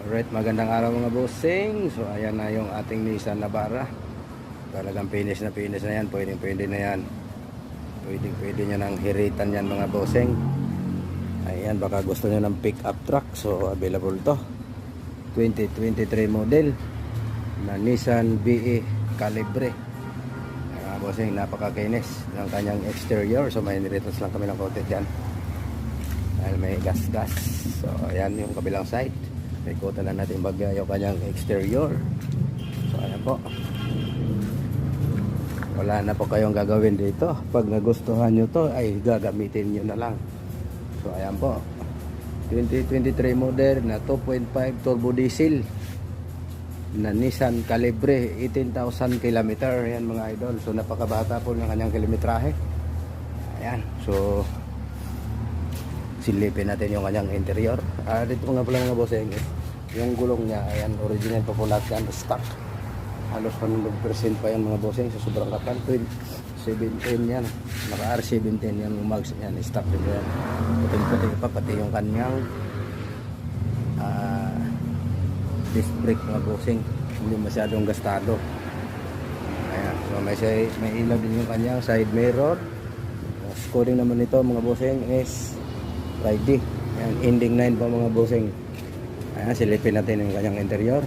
Alright, magandang araw mga bossing. So ayan na yung ating Nissan Navara. Talagang finish na yan. Pwede na yan. Pwede nyo nang hiritan yan mga bossing. Ayan, baka gusto nyo ng pick up truck. So available to 2023 model na Nissan BE Calibre. Ayan, mga bossing, napakakinis ng kanyang exterior. So may niritas lang kami ng konti dyan dahil may gas. So ayan yung kabilang side. Ikutan na natin bagay yung kanyang exterior. So ayan po. Wala na po kayong gagawin dito. Pag nagustuhan nyo to ay gagamitin nyo na lang. So ayan po, 2023 model na 2.5 turbo diesel na Nissan Calibre, 18,000 km. Ayan mga idol. So napakabata po ng kanyang kilometrahe. Ayan. So silipin natin yung kanyang interior. Dito nga pala mga bossing, yung gulong niya, ayan, original pa po lahat yan, stock. Halos 100% pa yan mga bossing, so sobrang kapal. 17 yan, naka R17 yan, yung mags yan, stock din yan. Puting-puting pa, pati yung kanyang disc brake mga bossing, hindi masyadong gastado. Ayan, so may ilaw din yung kanyang side mirror. Scoring naman nito mga bossing is Friday. Ayan, ending 9 pa mga bossing. Ayan, silipin natin yung kanyang interior.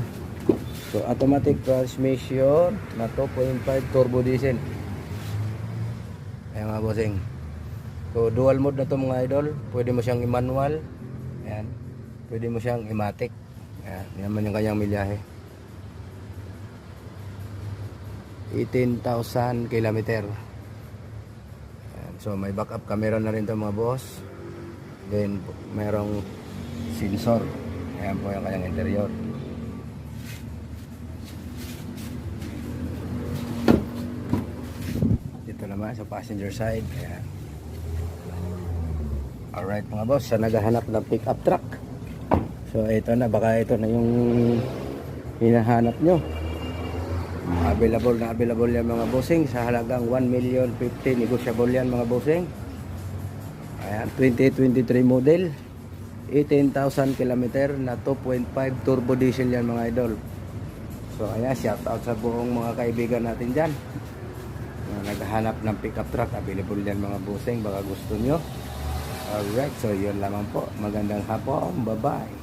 So automatic transmission na 2.5 turbo diesel. Ayan mga bossing. So dual mode na to mga idol. Pwede mo siyang i-manual. Ayan. Pwede mo siyang i-matic. Ayan, yan man yung kanyang milyahe. 18,000 km. Ayan, so may backup camera na rin to mga boss. Then mayroong sensor. Ayan po yung kanyang interior. Dito naman sa passenger side. Ayan. Alright mga boss, sa naghahanap ng pick up truck. So ito na, baka ito na yung hinahanap nyo. Available yan mga bossing sa halagang 1,050,000. Negotiable yan mga bossing. Ayan, 2023 model, 18,000 km na 2.5 turbo diesel yan mga idol. So ayan, shout out sa buong mga kaibigan natin dyan na naghahanap ng pickup truck. Available yan mga bossing, baka gusto nyo. Alright, so yun lamang po. Magandang hapon, bye bye.